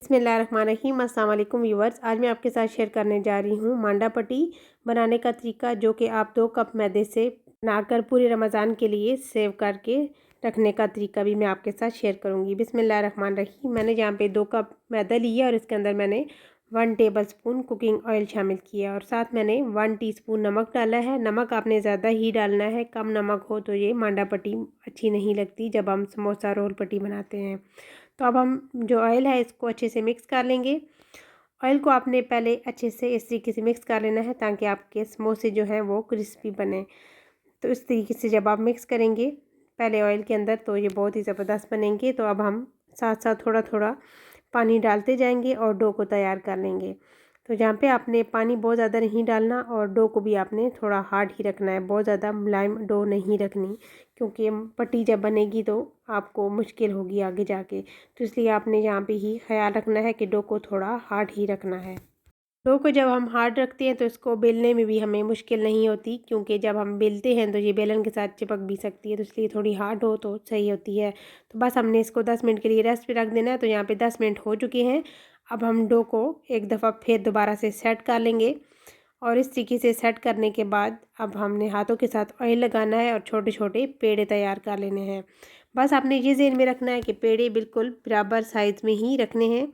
बिस्मिल्लाहिर्रहमानिर्रहीम। अस्सलाम वालेकुम व्यूवर्स। आज मैं आपके साथ शेयर करने जा रही हूँ मांडा पट्टी बनाने का तरीका, जो कि आप 2 कप मैदे से बनाकर पूरे रमज़ान के लिए सेव करके रखने का तरीका भी मैं आपके साथ शेयर करूँगी। बिस्मिल्लाहिर्रहमानिर्रहीम। मैंने यहाँ पे 2 कप मैदा लिया और इसके अंदर मैंने 1 टेबलस्पून कुकिंग ऑयल शामिल किया और साथ मैंने 1 टीस्पून नमक डाला है। नमक आपने ज़्यादा ही डालना है, कम नमक हो तो ये मांडा पट्टी अच्छी नहीं लगती जब हम समोसा रोल पट्टी बनाते हैं। तो अब हम जो ऑयल है इसको अच्छे से मिक्स कर लेंगे। ऑयल को आपने पहले अच्छे से इस तरीके से मिक्स कर लेना है ताकि आपके समोसे जो हैं वो क्रिस्पी बने। तो इस तरीके से जब आप मिक्स करेंगे पहले ऑयल के अंदर तो ये बहुत ही ज़बरदस्त बनेंगे। तो अब हम साथ साथ थोड़ा थोड़ा पानी डालते जाएंगे और डो को तैयार कर लेंगे। तो जहाँ पे आपने पानी बहुत ज़्यादा नहीं डालना और डो को भी आपने थोड़ा हार्ड ही रखना है, बहुत ज़्यादा मुलायम डो नहीं रखनी, क्योंकि पट्टी जब बनेगी तो आपको मुश्किल होगी आगे जाके। तो इसलिए आपने यहाँ पे ही ख्याल रखना है कि डो को थोड़ा हार्ड ही रखना है। डो को जब हम हार्ड रखते हैं तो इसको बेलने में भी हमें मुश्किल नहीं होती, क्योंकि जब हम बेलते हैं तो ये बेलन के साथ चिपक भी सकती है, तो इसलिए थोड़ी हार्ड हो तो सही होती है। तो बस हमने इसको 10 मिनट के लिए रेस्ट पे रख देना है। तो यहाँ पे 10 मिनट हो चुके हैं। अब हम डो को एक दफ़ा फिर दोबारा से सेट कर लेंगे और इस तरीके से सेट करने के बाद अब हमने हाथों के साथ ऑयल लगाना है और छोटे छोटे पेड़े तैयार कर लेने हैं। बस आपने ये ज़हन में रखना है कि पेड़े बिल्कुल बराबर साइज़ में ही रखने हैं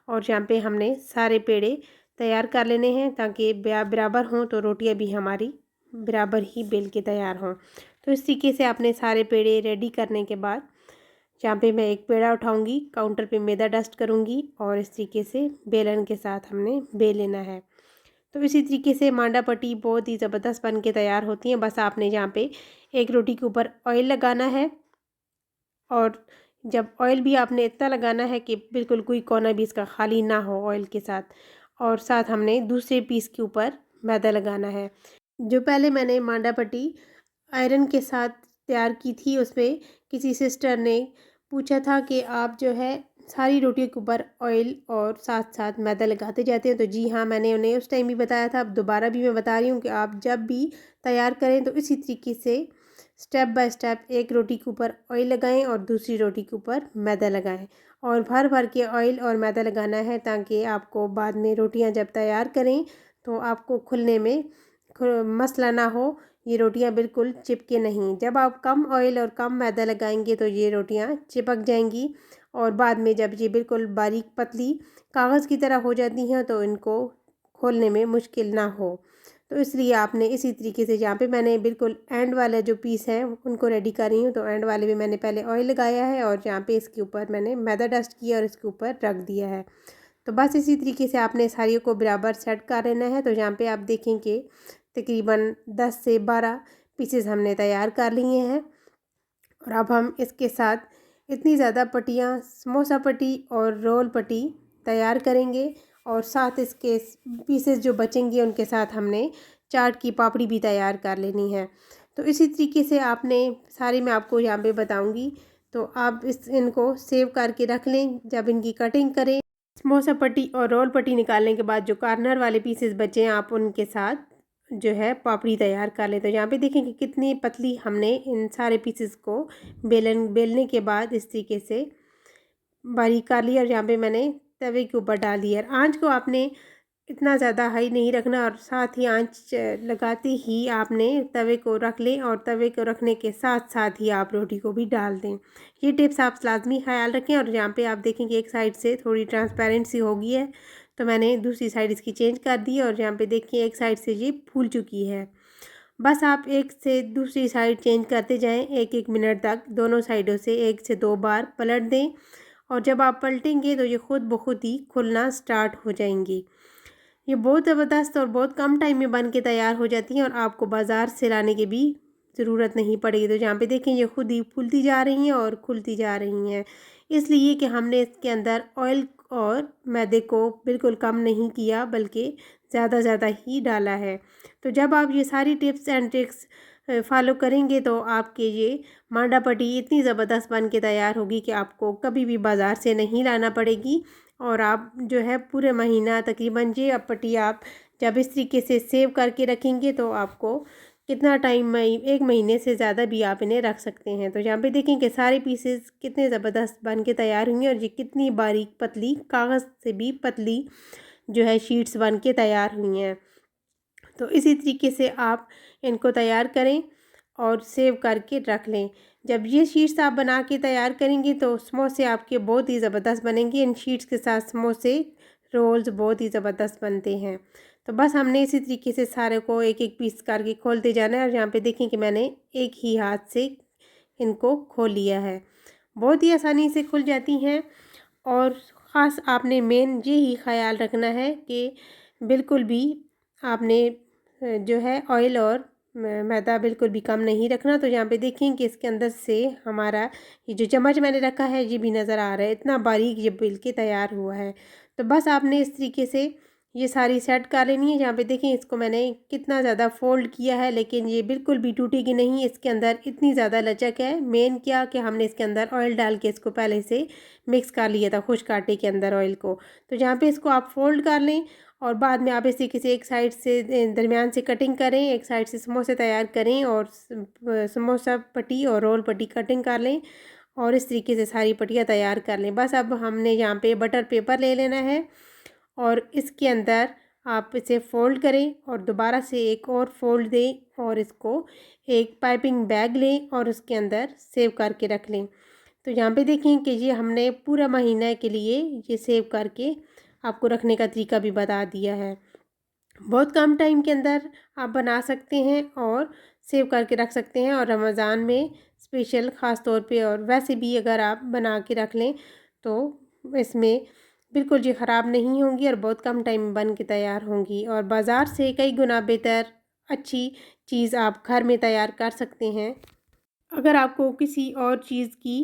और यहाँ पे हमने सारे पेड़े तैयार कर लेने हैं ताकि बराबर हों तो रोटियां भी हमारी बराबर ही बेल के तैयार हों। तो इस तरीके से आपने सारे पेड़े रेडी करने के बाद यहाँ पे मैं एक पेड़ा उठाऊंगी, काउंटर पे मैदा डस्ट करूंगी और इस तरीके से बेलन के साथ हमने बेल लेना है। तो इसी तरीके से मांडा पट्टी बहुत ही ज़बरदस्त बन के तैयार होती हैं। बस आपने यहाँ पे एक रोटी के ऊपर ऑयल लगाना है और जब ऑयल भी आपने इतना लगाना है कि बिल्कुल कोई कोना भी इसका खाली ना हो ऑयल के साथ, और साथ हमने दूसरे पीस के ऊपर मैदा लगाना है। जो पहले मैंने मांडा पट्टी आयरन के साथ तैयार की थी, उसमें किसी सिस्टर ने पूछा था कि आप जो है सारी रोटियों के ऊपर ऑयल और साथ साथ मैदा लगाते जाते हैं। तो जी हाँ, मैंने उन्हें उस टाइम भी बताया था, अब दोबारा भी मैं बता रही हूँ कि आप जब भी तैयार करें तो इसी तरीके से स्टेप बाय स्टेप एक रोटी के ऊपर ऑयल लगाएं और दूसरी रोटी के ऊपर मैदा लगाएं और भर भर के ऑयल और मैदा लगाना है ताकि आपको बाद में रोटियां जब तैयार करें तो आपको खुलने में मसला ना हो, ये रोटियां बिल्कुल चिपके नहीं। जब आप कम ऑयल और कम मैदा लगाएंगे तो ये रोटियां चिपक जाएंगी और बाद में जब ये बिल्कुल बारीक पतली कागज़ की तरह हो जाती हैं तो इनको खोलने में मुश्किल ना हो। तो इसलिए आपने इसी तरीके से, यहाँ पे मैंने बिल्कुल एंड वाले जो पीस हैं उनको रेडी कर रही हूँ, तो एंड वाले भी मैंने पहले ऑयल लगाया है और यहाँ पे इसके ऊपर मैंने मैदा डस्ट किया और इसके ऊपर रख दिया है। तो बस इसी तरीके से आपने सारियों को बराबर सेट कर लेना है। तो यहाँ पे आप देखें कि तकरीबन 10 से 12 पीसेस हमने तैयार कर लिए हैं और अब हम इसके साथ इतनी ज़्यादा पट्टियाँ समोसा पट्टी और रोल पट्टी तैयार करेंगे और साथ इसके पीसेस जो बचेंगे उनके साथ हमने चाट की पापड़ी भी तैयार कर लेनी है। तो इसी तरीके से आपने सारी मैं आपको यहाँ पे बताऊँगी, तो आप इनको सेव करके रख लें। जब इनकी कटिंग करें, समोसा पट्टी और रोल पट्टी निकालने के बाद जो कॉर्नर वाले पीसेस बचे हैं आप उनके साथ जो है पापड़ी तैयार कर लें। तो यहाँ पे देखें कि कितनी पतली हमने इन सारे पीसेस को बेलने के बाद इस तरीके से बारीक कर लिया और यहाँ पे मैंने तवे के ऊपर डाल दिया। आंच को आपने इतना ज़्यादा हाई नहीं रखना और साथ ही आंच लगाते ही आपने तवे को रख लें और तवे को रखने के साथ साथ ही आप रोटी को भी डाल दें। ये टिप्स आप लाजमी ख्याल रखें। और यहाँ पे आप देखें कि एक साइड से थोड़ी ट्रांसपेरेंट सी हो गई है, तो मैंने दूसरी साइड इसकी चेंज कर दी और यहाँ पे देखिए एक साइड से ये फूल चुकी है। बस आप एक से दूसरी साइड चेंज करते जाएं, एक एक मिनट तक दोनों साइडों से 1 से 2 बार पलट दें और जब आप पलटेंगे तो ये खुद ब खुद ही खुलना स्टार्ट हो जाएंगी। ये बहुत ज़बरदस्त और बहुत कम टाइम में बन के तैयार हो जाती हैं और आपको बाज़ार से लाने की भी ज़रूरत नहीं पड़ेगी। तो जहाँ पे देखें ये खुद ही फूलती जा रही हैं और खुलती जा रही हैं, इसलिए कि हमने इसके अंदर ऑयल और मैदे को बिल्कुल कम नहीं किया बल्कि ज़्यादा ही डाला है। तो जब आप ये सारी टिप्स एंड ट्रिक्स फॉलो करेंगे तो आपके ये मांडा पट्टी इतनी ज़बरदस्त बन के तैयार होगी कि आपको कभी भी बाज़ार से नहीं लाना पड़ेगी और आप जो है पूरे महीना तकरीबन ये पट्टी आप जब इस तरीके से सेव करके रखेंगे तो आपको कितना टाइम में 1 महीने से ज़्यादा भी आप इन्हें रख सकते हैं। तो यहाँ पे देखें कि सारे पीसेस कितने ज़बरदस्त बन के तैयार हुए और ये कितनी बारीक पतली कागज़ से भी पतली जो है शीट्स बन के तैयार हुई हैं। तो इसी तरीके से आप इनको तैयार करें और सेव करके रख लें। जब ये शीट्स आप बना के तैयार करेंगे तो समोसे आपके बहुत ही ज़बरदस्त बनेंगे। इन शीट्स के साथ समोसे रोल्स बहुत ही ज़बरदस्त बनते हैं। तो बस हमने इसी तरीके से सारे को एक एक पीस करके खोलते जाना है और यहाँ पे देखें कि मैंने एक ही हाथ से इनको खोल लिया है। बहुत ही आसानी से खुल जाती हैं और ख़ास आपने मेन ये ही ख्याल रखना है कि बिल्कुल भी आपने जो है ऑयल और मैदा बिल्कुल भी कम नहीं रखना। तो यहाँ पे देखें कि इसके अंदर से हमारा ये जो चम्मच मैंने रखा है ये भी नज़र आ रहा है, इतना बारीक ये बिल के तैयार हुआ है। तो बस आपने इस तरीके से ये सारी सेट कर लेनी है। यहाँ पे देखें इसको मैंने कितना ज़्यादा फोल्ड किया है लेकिन ये बिल्कुल भी टूटेगी नहीं। इसके अंदर इतनी ज़्यादा लचक है। मेन क्या कि हमने इसके अंदर ऑयल डाल के इसको पहले से मिक्स कर लिया था खुश्क आटे के अंदर ऑयल को। तो यहाँ पे इसको आप फोल्ड कर लें और बाद में आप इसी किसी एक साइड से दरमियान से कटिंग करें, एक साइड से समोसे तैयार करें और समोसा पट्टी और रोल पट्टी कटिंग कर लें और इस तरीके से सारी पट्टियाँ तैयार कर लें। बस अब हमने यहाँ पे बटर पेपर ले लेना है और इसके अंदर आप इसे फ़ोल्ड करें और दोबारा से एक और फ़ोल्ड दें और इसको एक पाइपिंग बैग लें और उसके अंदर सेव करके रख लें। तो यहाँ पे देखें कि ये हमने पूरा महीना के लिए ये सेव करके आपको रखने का तरीका भी बता दिया है। बहुत कम टाइम के अंदर आप बना सकते हैं और सेव करके रख सकते हैं और रमज़ान में स्पेशल ख़ास तौर पे और वैसे भी अगर आप बना के रख लें तो इसमें बिल्कुल ये ख़राब नहीं होंगी और बहुत कम टाइम में बन के तैयार होंगी और बाज़ार से कई गुना बेहतर अच्छी चीज़ आप घर में तैयार कर सकते हैं। अगर आपको किसी और चीज़ की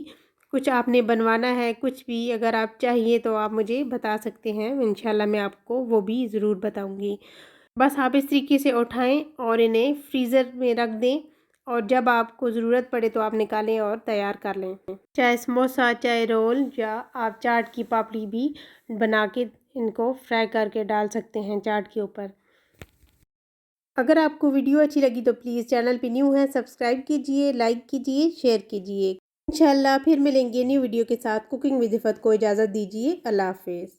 कुछ आपने बनवाना है, कुछ भी अगर आप चाहिए तो आप मुझे बता सकते हैं, इंशाल्लाह मैं आपको वो भी ज़रूर बताऊंगी। बस आप इस तरीके से उठाएं और इन्हें फ्रीज़र में रख दें और जब आपको ज़रूरत पड़े तो आप निकालें और तैयार कर लें। चाहे समोसा, चाहे रोल या आप चाट की पापड़ी भी बना के इनको फ्राई करके डाल सकते हैं चाट के ऊपर। अगर आपको वीडियो अच्छी लगी तो प्लीज़ चैनल पे न्यू है सब्सक्राइब कीजिए, लाइक कीजिए, शेयर कीजिए। इंशाल्लाह फिर मिलेंगे न्यू वीडियो के साथ। कुकिंग विद इफ़त को इजाज़त दीजिए। अल्लाह हाफ़िज़।